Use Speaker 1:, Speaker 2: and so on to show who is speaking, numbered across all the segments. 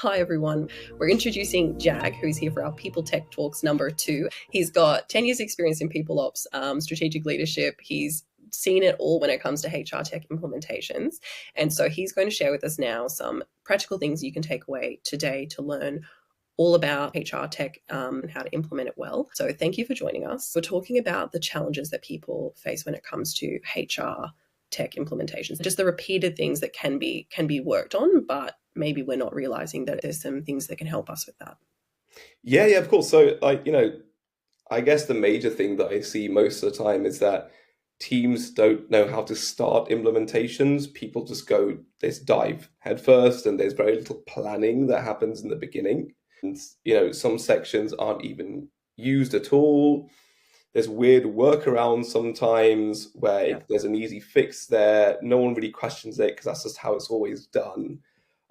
Speaker 1: Hi, everyone. We're introducing Jag, who's here for our People Tech Talks number 2. He's got 10 years experience in people ops, strategic leadership. He's seen it all when it comes to HR tech implementations. And so he's going to share with us now some practical things you can take away today to learn all about HR tech and how to implement it well. So thank you for joining us. We're talking about the challenges that people face when it comes to HR tech implementations, just the repeated things that can be worked on, but maybe we're not realizing that there's some things that can help us with that.
Speaker 2: Yeah, of course. So, I guess the major thing that I see most of the time is that teams don't know how to start implementations. People just dive headfirst, and there's very little planning that happens in the beginning. And, some sections aren't even used at all. There's weird workarounds sometimes where there's an easy fix there. No one really questions it because that's just how it's always done.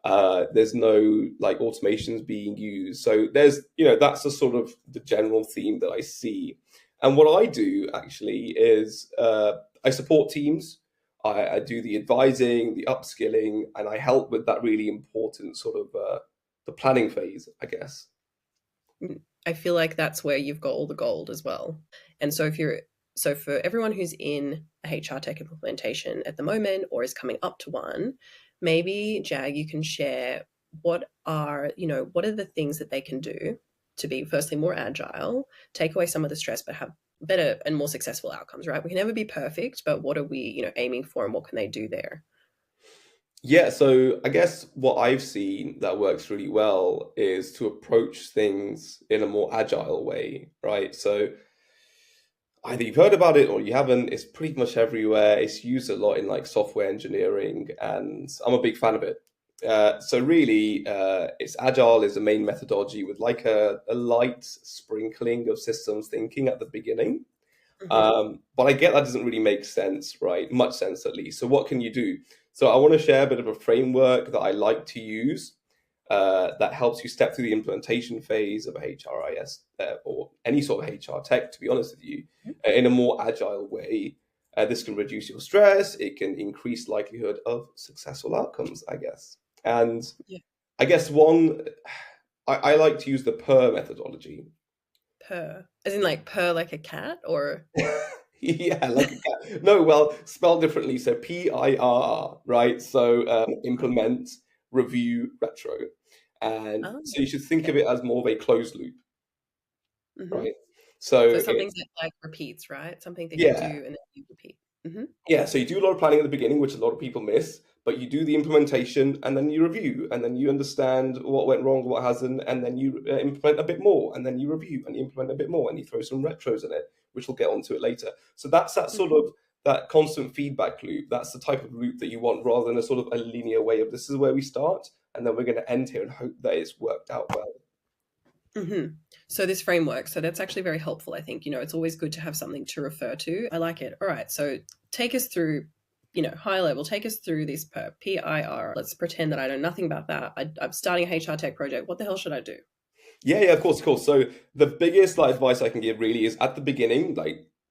Speaker 2: There's no automations being used. So that's the sort of the general theme that I see. And what I do actually is I support teams. I do the advising, the upskilling, and I help with that really important sort of the planning phase, I guess.
Speaker 1: I feel like that's where you've got all the gold as well. And so for everyone who's in a HR tech implementation at the moment or is coming up to one, maybe Jag, you can share what are the things that they can do to be firstly more agile, take away some of the stress, but have better and more successful outcomes, right? We can never be perfect, but what are we, aiming for and what can they do there?
Speaker 2: Yeah, so I guess what I've seen that works really well is to approach things in a more agile way, right? So either you've heard about it or you haven't. It's pretty much everywhere. It's used a lot in software engineering, and I'm a big fan of it. So really, it's agile is the main methodology with a light sprinkling of systems thinking at the beginning. But I get that doesn't really make sense, right? Much sense at least. So what can you do? So I want to share a bit of a framework that I like to use that helps you step through the implementation phase of a HRIS or any sort of HR tech, to be honest with you, in a more agile way. This can reduce your stress. It can increase likelihood of successful outcomes, I guess. And I guess I like to use the PIRR methodology.
Speaker 1: PIRR, as in purr like a cat, or?
Speaker 2: Yeah, like a cat. No, well, spelled differently. So PIRR, right? So implement, review, retro. And so you should think of it as more of a closed loop, right?
Speaker 1: So something that repeats, right? Something that you do and then you repeat.
Speaker 2: Yeah, so you do a lot of planning at the beginning, which a lot of people miss, but you do the implementation and then you review and then you understand what went wrong, what hasn't, and then you implement a bit more and then you review and you implement a bit more and you throw some retros in it, which we'll get onto it later. So that's that sort of that constant feedback loop. That's the type of loop that you want rather than a sort of a linear way of this is where we start and then we're going to end here and hope that it's worked out well.
Speaker 1: So this framework, so that's actually very helpful. I think, it's always good to have something to refer to. I like it. All right. So take us through, high level, take us through this PIRR. Let's pretend that I know nothing about that. I'm starting a HR tech project. What the hell should I do?
Speaker 2: Yeah, of course. So the biggest advice I can give really is at the beginning,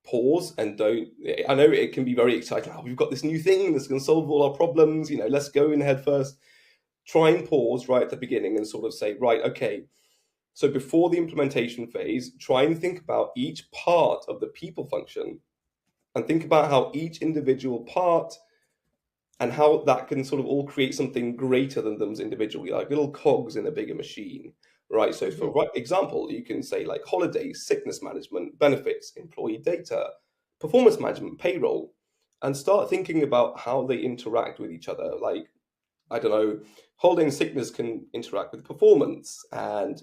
Speaker 2: pause and don't. I know it can be very exciting. Oh, we've got this new thing that's going to solve all our problems. Let's go in head first. Try and pause right at the beginning and sort of say, right, okay. So before the implementation phase, try and think about each part of the people function and think about how each individual part and how that can sort of all create something greater than them individually, like little cogs in a bigger machine, right? So for example, you can say holidays, sickness management, benefits, employee data, performance management, payroll, and start thinking about how they interact with each other. I don't know, holiday and sickness can interact with performance and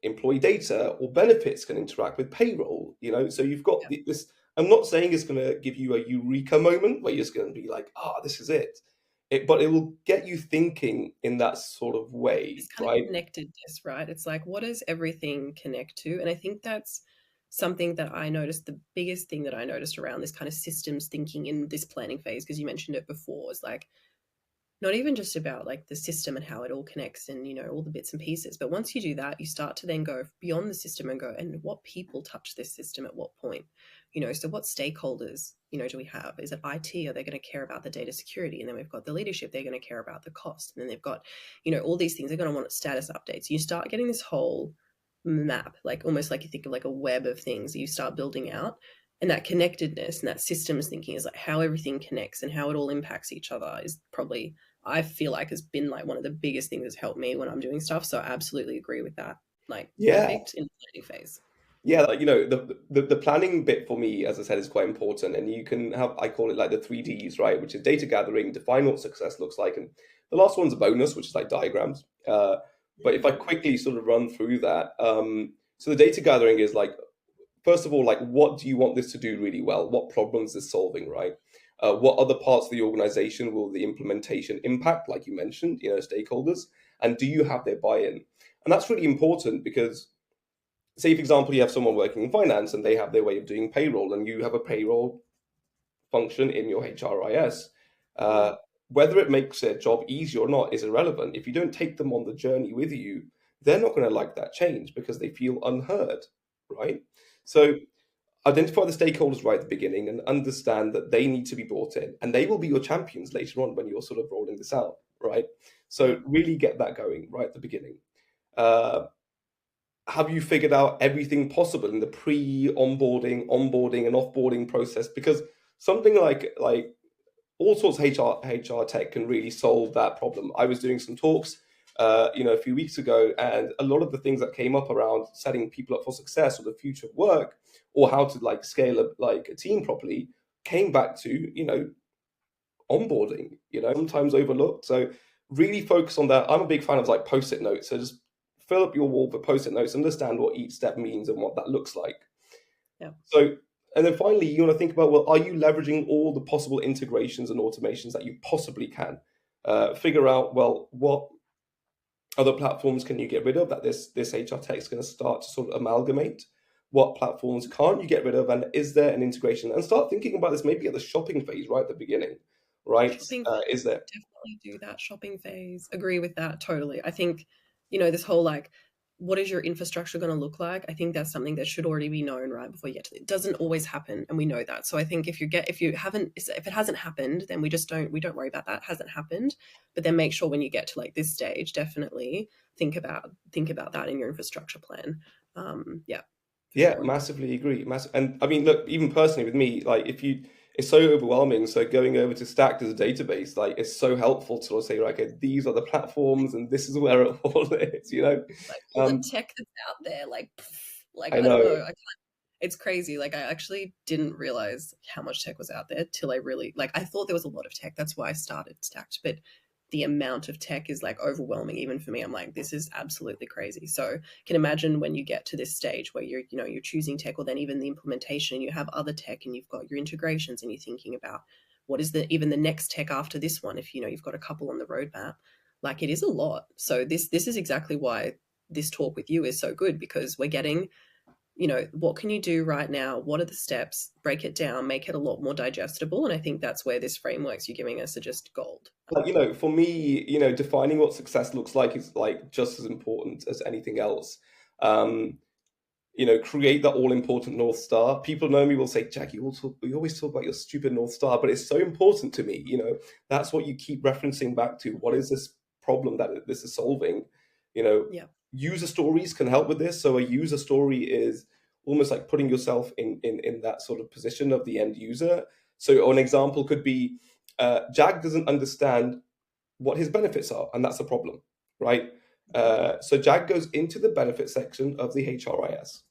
Speaker 2: employee data or benefits can interact with payroll, so you've got this. I'm not saying it's going to give you a eureka moment where you're just going to be like, this is it, but it will get you thinking in that sort of way.
Speaker 1: It's kind
Speaker 2: right?
Speaker 1: of connectedness, right? It's what does everything connect to? And I think that's something that I noticed, the biggest thing that I noticed around this kind of systems thinking in this planning phase, because you mentioned it before, is not even just about like the system and how it all connects and, all the bits and pieces. But once you do that, you start to then go beyond the system and go, and what people touch this system at what point? So what stakeholders, do we have? Is it IT? Are they going to care about the data security? And then we've got the leadership, they're going to care about the cost. And then they've got, all these things, they're going to want status updates. You start getting this whole map, like almost like you think of like a web of things that you start building out. And that connectedness and that systems thinking is like how everything connects and how it all impacts each other is probably, I feel like, has been like one of the biggest things that's helped me when I'm doing stuff. So I absolutely agree with that. Like perfect in the planning phase.
Speaker 2: Yeah, like the planning bit for me, as I said, is quite important. And you can have, I call it like the 3Ds, right? Which is data gathering, define what success looks like, and the last one's a bonus, which is like diagrams. But if I quickly sort of run through that, so the data gathering is like, first of all, like what do you want this to do really well? What problems is solving, right? What other parts of the organization will the implementation impact, like you mentioned, stakeholders, and do you have their buy-in? And that's really important because, say, for example, you have someone working in finance and they have their way of doing payroll, and you have a payroll function in your HRIS. Whether it makes their job easier or not is irrelevant. If you don't take them on the journey with you, they're not going to like that change because they feel unheard, right? So identify the stakeholders right at the beginning and understand that they need to be brought in, and they will be your champions later on when you're sort of rolling this out, right? So really get that going right at the beginning. Have you figured out everything possible in the pre-onboarding, onboarding, and offboarding process? Because something like all sorts of HR tech can really solve that problem. I was doing some talks, a few weeks ago, and a lot of the things that came up around setting people up for success or the future of work, or how to like scale up like a team properly, came back to onboarding. Sometimes overlooked. So really focus on that. I'm a big fan of like post-it notes. So just fill up your wall with post-it notes, understand what each step means and what that looks like.
Speaker 1: Yeah.
Speaker 2: So, and then finally, you want to think about, well, are you leveraging all the possible integrations and automations that you possibly can? Figure out, well, what other platforms can you get rid of that this HR tech is going to start to sort of amalgamate? What platforms can't you get rid of? And is there an integration? And start thinking about this maybe at the shopping phase right at the beginning, right? Is there?
Speaker 1: Definitely do that shopping phase. Agree with that totally. I think, this whole like, what is your infrastructure going to look like? I think that's something that should already be known right before you get to it. It doesn't always happen, and we know that. So I think if it hasn't happened, then we don't worry about that. It hasn't happened, but then make sure when you get to like this stage, definitely think about that in your infrastructure plan.
Speaker 2: Yeah,
Speaker 1: sure.
Speaker 2: massively agree. And I mean, look, even personally with me, like it's so overwhelming. So going over to Stacked as a database, like it's so helpful to sort of say, right, okay, these are the platforms and this is where it all is,
Speaker 1: Like all the tech that's out there, I
Speaker 2: know.
Speaker 1: don't know. It's crazy. Like I actually didn't realize how much tech was out there till I really I thought there was a lot of tech. That's why I started Stacked, but the amount of tech is like overwhelming even for me. I'm like, this is absolutely crazy. So can imagine when you get to this stage where you're choosing tech, or then even the implementation, you have other tech and you've got your integrations and you're thinking about what is even the next tech after this one, if you've got a couple on the roadmap. Like it is a lot. So this is exactly why this talk with you is so good, because we're getting, what can you do right now? What are the steps? Break it down, make it a lot more digestible. And I think that's where this frameworks you're giving us are just gold.
Speaker 2: For me, defining what success looks like is like just as important as anything else. Create that all important North Star. People know me will say, Jack, you always talk about your stupid North Star, but it's so important to me. That's what you keep referencing back to. What is this problem that this is solving? User stories can help with this. So a user story is almost like putting yourself in that sort of position of the end user. So an example could be, Jag doesn't understand what his benefits are, and that's a problem, right? So Jag goes into the benefit section of the HRIS,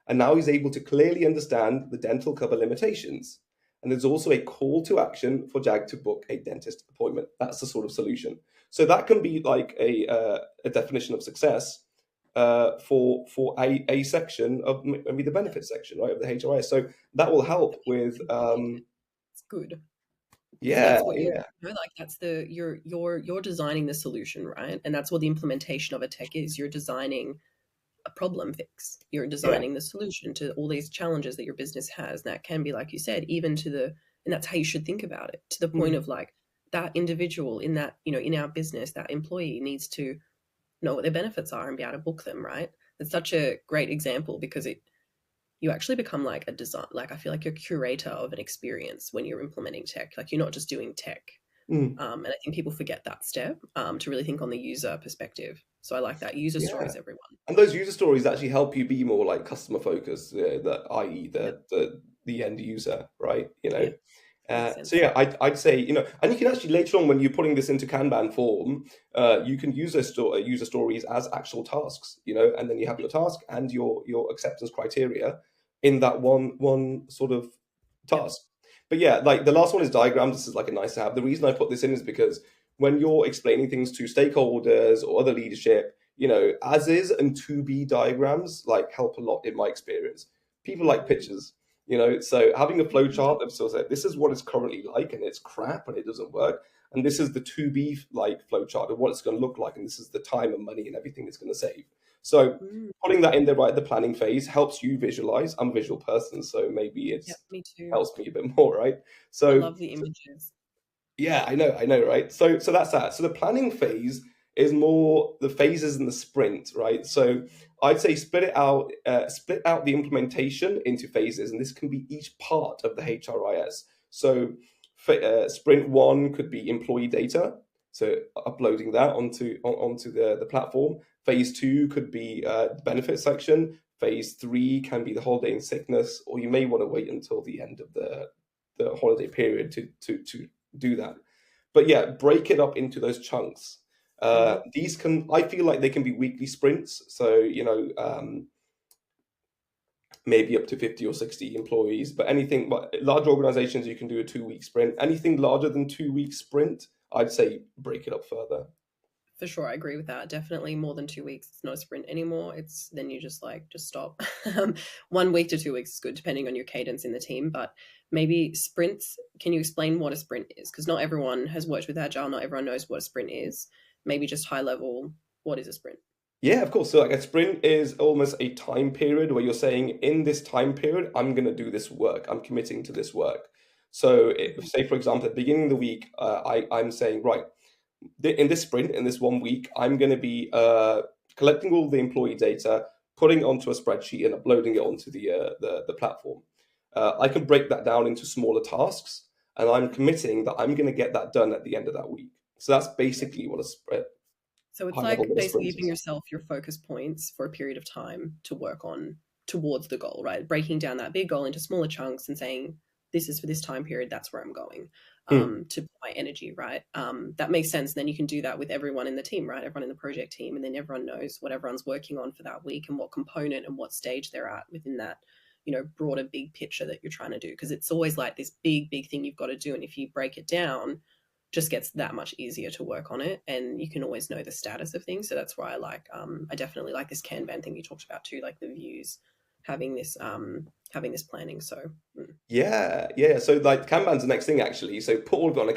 Speaker 2: and now he's able to clearly understand the dental cover limitations. And there's also a call to action for Jag to book a dentist appointment. That's the sort of solution. So that can be like a definition of success for a section of maybe the benefit section, right, of the HRIS. So that will help with.
Speaker 1: It's good.
Speaker 2: Yeah,
Speaker 1: that's what you're designing the solution, right? And that's what the implementation of a tech is. You're designing a problem fix. You're designing the solution to all these challenges that your business has. And that can be, like you said, even and that's how you should think about it, to the point of like, that individual in that, in our business, that employee needs to know what their benefits are and be able to book them, right? It's such a great example because you actually become like a design, like I feel like you're a curator of an experience when you're implementing tech. Like you're not just doing tech.
Speaker 2: Mm.
Speaker 1: And I think people forget that step, to really think on the user perspective. So I like that. User
Speaker 2: Yeah.
Speaker 1: stories, everyone.
Speaker 2: And those user stories actually help you be more like customer focused, i.e.
Speaker 1: Yep.
Speaker 2: the end user, right? You know.
Speaker 1: Yeah, makes
Speaker 2: So
Speaker 1: sense.
Speaker 2: yeah, I'd say, and you can actually later on when you're putting this into Kanban form, you can use those user stories as actual tasks, and then you have your task and your acceptance criteria in that one sort of
Speaker 1: Yep.
Speaker 2: task. But yeah, like the last one is diagrams. This is like a nice to have. The reason I put this in is because when you're explaining things to stakeholders or other leadership, as is and to be diagrams like help a lot in my experience. People like pictures. So having a flow chart that sort of says this is what it's currently like and it's crap and it doesn't work, and this is the to be like flow chart of what it's going to look like, and this is the time and money and everything it's going to save. So putting that in there right at the planning phase helps you visualize. I'm a visual person, so maybe it
Speaker 1: Yep, me too.
Speaker 2: helps me a bit more, right?
Speaker 1: I
Speaker 2: So
Speaker 1: love the images.
Speaker 2: yeah, I know, right? So that's that. So the planning phase is more the phases in the sprint, right? So I'd say split out the implementation into phases, and this can be each part of the HRIS. So sprint one could be employee data, so uploading that onto the platform. Phase two could be the benefit section. Phase three can be the holiday and sickness, or you may want to wait until the end of the holiday period to do that. But yeah, break it up into those chunks. These I feel like they can be weekly sprints. So, maybe up to 50 or 60 employees, but large organizations, you can do a 2-week sprint. Anything larger than 2-week sprint, I'd say break it up further.
Speaker 1: For sure, I agree with that. Definitely more than 2 weeks. It's not a sprint anymore. It's then you just stop. 1 week to 2 weeks is good, depending on your cadence in the team. But maybe sprints. Can you explain what a sprint is? Because not everyone has worked with Agile. Not everyone knows what a sprint is. Maybe just high level. What is a sprint?
Speaker 2: Yeah, of course. So like a sprint is almost a time period where you're saying in this time period, I'm going to do this work. I'm committing to this work. So say, for example, at the beginning of the week, I'm saying, right, in this sprint, in this 1 week, I'm going to be collecting all the employee data, putting it onto a spreadsheet and uploading it onto the platform. I can break that down into smaller tasks, and I'm committing that I'm going to get that done at the end of that week. So that's basically what a sprint.
Speaker 1: So it's like basically giving yourself your focus points for a period of time to work on towards the goal, right? Breaking down that big goal into smaller chunks and saying, this is for this time period, that's where I'm going to put my energy, right? That makes sense. And then you can do that with everyone in the team, right? Everyone in the project team. And then everyone knows what everyone's working on for that week and what component and what stage they're at within that, broader big picture that you're trying to do. Because it's always like this big, big thing you've got to do. And if you break it down, just gets that much easier to work on it, and you can always know the status of things. So that's why I definitely like this Kanban thing you talked about too, like the views, having this planning. So
Speaker 2: yeah. So like Kanban's the next thing actually. So put all of it on a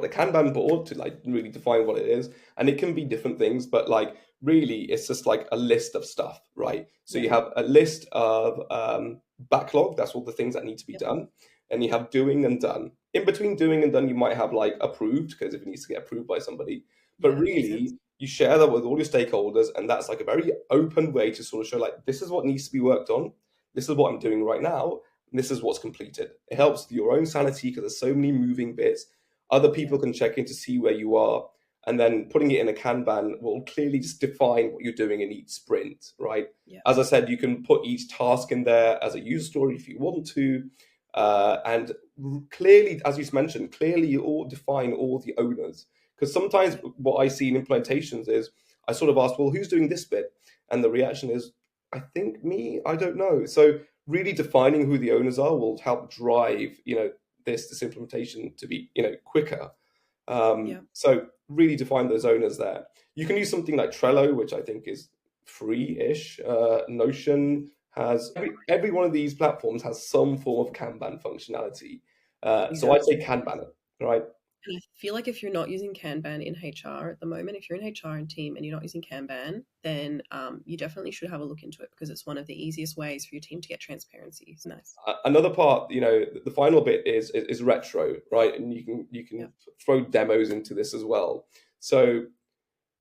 Speaker 2: Kanban board to like really define what it is, and it can be different things, but like really it's just like a list of stuff, right? So you have a list of backlog, that's all the things that need to be done, and you have doing and done. In between doing and done, you might have like approved, because if it needs to get approved by somebody. But really, you share that with all your stakeholders, and that's like a very open way to sort of show like, this is what needs to be worked on. This is what I'm doing right now. And this is what's completed. It helps with your own sanity because there's so many moving bits. Other people can check in to see where you are. And then putting it in a Kanban will clearly just define what you're doing in each sprint, right?
Speaker 1: Yeah.
Speaker 2: As I said, you can put each task in there as a user story if you want to. And clearly, as you mentioned, clearly you all define all the owners. Because sometimes what I see in implementations is I sort of ask, well, who's doing this bit? And the reaction is, I think me, I don't know. So really defining who the owners are will help drive, this implementation to be, quicker. So really define those owners there. You can use something like Trello, which I think is free-ish. Notion has every one of these platforms has some form of Kanban functionality. So I'd say Kanban it, right?
Speaker 1: And I feel like if you're not using Kanban in HR at the moment, if you're in HR and team and you're not using Kanban, then you definitely should have a look into it, because it's one of the easiest ways for your team to get transparency. It's nice.
Speaker 2: Another part, the final bit is retro, right? And you
Speaker 1: Yeah.
Speaker 2: can throw demos into this as well. So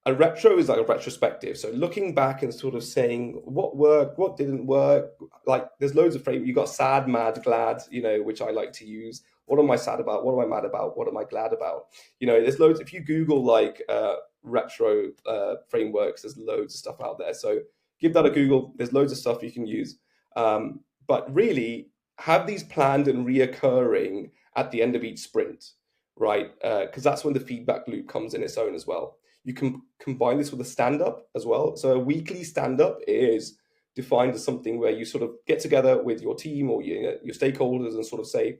Speaker 2: a retro is like a retrospective. So looking back and sort of saying what worked, what didn't work. Like there's loads of frame. You got sad, mad, glad, which I like to use. What am I sad about? What am I mad about? What am I glad about? There's loads. If you Google like retro frameworks, there's loads of stuff out there. So give that a Google. There's loads of stuff you can use. But really have these planned and reoccurring at the end of each sprint, right? Because that's when the feedback loop comes in its own as well. You can combine this with a stand-up as well. So a weekly stand-up is defined as something where you sort of get together with your team or your stakeholders and sort of say,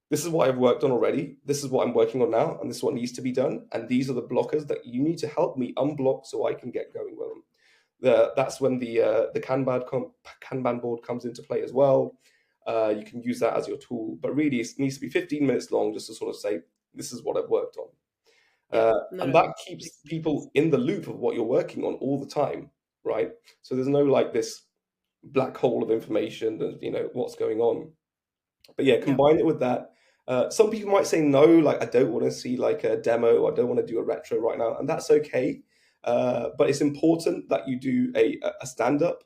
Speaker 2: this is what I've worked on already, this is what I'm working on now, and this is what needs to be done, and these are the blockers that you need to help me unblock so I can get going with them. That's when the Kanban board comes into play as well. You can use that as your tool, but really it needs to be 15 minutes long just to sort of say, this is what I've worked on. And that keeps people in the loop of what you're working on all the time, right? So there's no like this black hole of information that what's going on. But yeah, combine it with that. Some people might say no, like I don't want to see like a demo, I don't want to do a retro right now, and that's okay. But it's important that you do a stand-up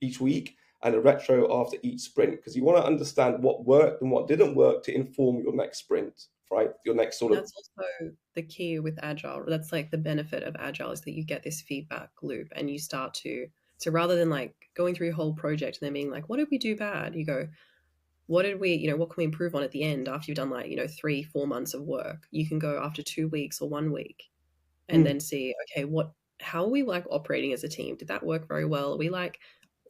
Speaker 2: each week and a retro after each sprint, because you want to understand what worked and what didn't work to inform your next sprint, right? Your next sort of.
Speaker 1: That's also the key with Agile. That's like the benefit of Agile, is that you get this feedback loop and you start to, so rather than like going through your whole project and then being like, what did we do bad? You go, what did we, what can we improve on at the end after you've done like, 3-4 months of work? You can go after 2 weeks or 1 week and then see, okay, how are we like operating as a team? Did that work very well? Are we like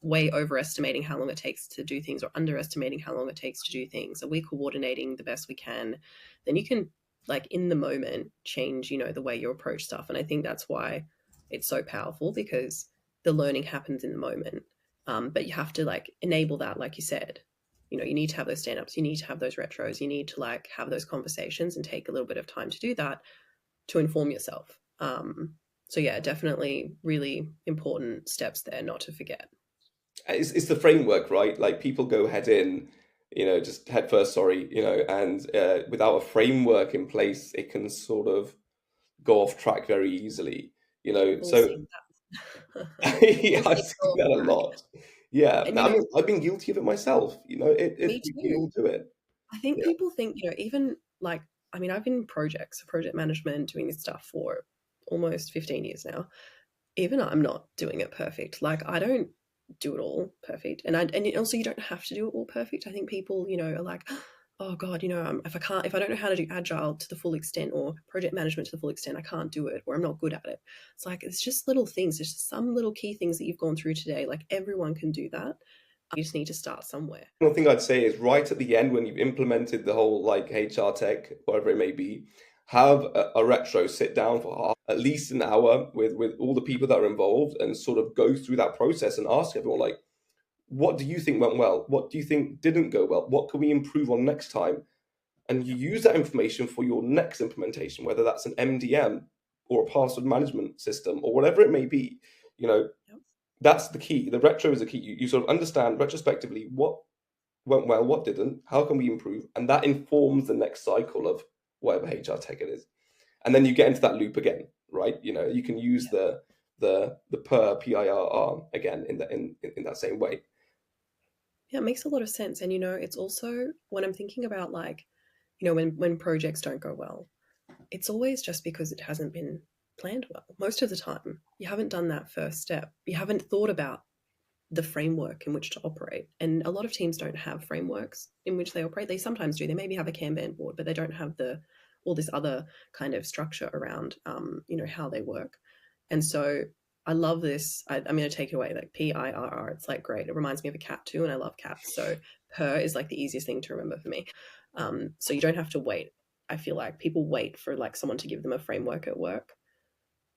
Speaker 1: way overestimating how long it takes to do things or underestimating how long it takes to do things? Are we coordinating the best we can? Then you can like in the moment change, the way you approach stuff. And I think that's why it's so powerful, because the learning happens in the moment. But you have to like enable that, like you said. You need to have those stand-ups, you need to have those retros, you need to like have those conversations and take a little bit of time to do that to inform yourself. So yeah, definitely really important steps there not to forget.
Speaker 2: It's the framework, right? Like people go head in, just head first, sorry, and without a framework in place, it can sort of go off track very easily, So yeah, I've seen that a lot. Yeah,
Speaker 1: and,
Speaker 2: I mean, I've been guilty of it myself.
Speaker 1: me
Speaker 2: We
Speaker 1: too.
Speaker 2: all do it.
Speaker 1: I think
Speaker 2: Yeah.
Speaker 1: people think, even like, I mean, I've been in project management, doing this stuff for almost 15 years now. Even I'm not doing it perfect. Like I don't do it all perfect, and also you don't have to do it all perfect. I think people, are like, oh God, if I don't know how to do Agile to the full extent or project management to the full extent, I can't do it, or I'm not good at it. It's like, it's just little things. There's just some little key things that you've gone through today. Like everyone can do that. You just need to start somewhere.
Speaker 2: One thing I'd say is right at the end, when you've implemented the whole like HR tech, whatever it may be, have a retro, sit down for at least an hour with all the people that are involved and sort of go through that process and ask everyone like, what do you think went well? What do you think didn't go well? What can we improve on next time? And you use that information for your next implementation, whether that's an MDM or a password management system or whatever it may be. That's the key. The retro is the key. You sort of understand retrospectively what went well, what didn't, how can we improve, and that informs the next cycle of whatever HR tech it is. And then you get into that loop again, right? You can use the PIRR again in that same way.
Speaker 1: Yeah, it makes a lot of sense. And it's also, when I'm thinking about like, when projects don't go well, it's always just because it hasn't been planned well. Most of the time, you haven't done that first step. You haven't thought about the framework in which to operate. And a lot of teams don't have frameworks in which they operate. They sometimes do. They maybe have a Kanban board, but they don't have all this other kind of structure around, how they work. And so I love this. I'm going to take it away, like PIRR. It's like great. It reminds me of a cat too, and I love cats. So PIRR is like the easiest thing to remember for me. So you don't have to wait. I feel like people wait for like someone to give them a framework at work.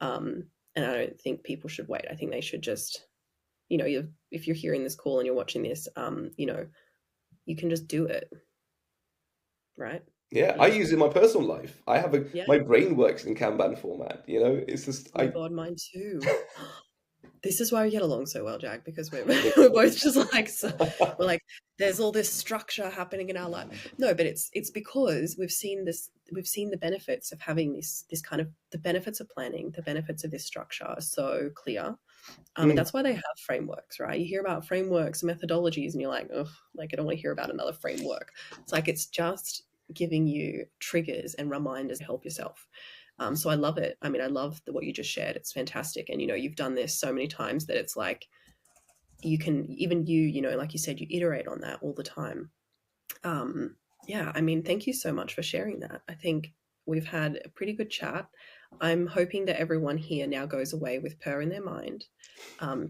Speaker 1: And I don't think people should wait. I think they should just, if you're hearing this call and you're watching this, you can just do it. Right?
Speaker 2: Yeah, I use it in my personal life. I have
Speaker 1: Yeah.
Speaker 2: my brain works in Kanban format. It's just
Speaker 1: Oh my God, mine too. This is why we get along so well, Jack, because we're both just like, so, we're like, there's all this structure happening in our life. No, but it's because we've seen the benefits of having this kind of, the benefits of planning, the benefits of this structure are so clear. And
Speaker 2: Mm.
Speaker 1: that's why they have frameworks, right? You hear about frameworks, methodologies, and you're like, oh, like I don't want to hear about another framework. It's like it's just giving you triggers and reminders to help yourself. So I love it. I mean, I love what you just shared. It's fantastic. And, you've done this so many times that it's like you can, even like you said, you iterate on that all the time. Yeah, I mean, thank you so much for sharing that. I think we've had a pretty good chat. I'm hoping that everyone here now goes away with PIRR in their mind,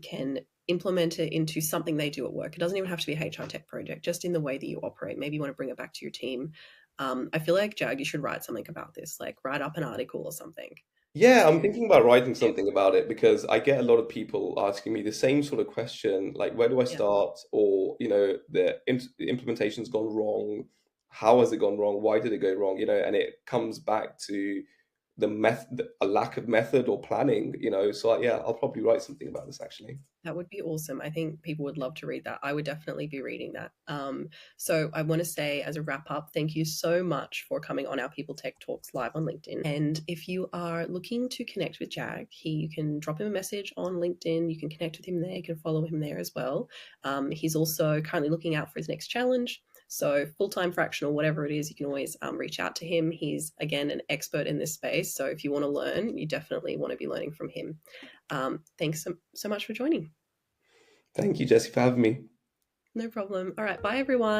Speaker 1: can implement it into something they do at work. It doesn't even have to be a HR tech project, just in the way that you operate. Maybe you want to bring it back to your team. I feel like, Jag, you should write something about this, like write up an article or something
Speaker 2: Yeah, I'm
Speaker 1: to
Speaker 2: thinking about writing something about it because I get a lot of people asking me the same sort of question, like where do I
Speaker 1: yeah,
Speaker 2: start? Or, the implementation's gone wrong. How has it gone wrong? Why did it go wrong? And it comes back to a lack of method or planning. So yeah, I'll probably write something about this actually.
Speaker 1: that would be awesome. I think people would love to read that. I would definitely be reading that. So I want to say, as a wrap up, thank you so much for coming on our People Tech Talks live on LinkedIn. And if you are looking to connect with Jag, you can drop him a message on LinkedIn. You can connect with him there. You can follow him there as well. He's also currently looking out for his next challenge. So full-time, fractional, whatever it is, you can always reach out to him. He's, again, an expert in this space. So if you want to learn, you definitely want to be learning from him. Thanks so much for joining.
Speaker 2: Thank you, Jessie, for having me.
Speaker 1: No problem. All right. Bye, everyone.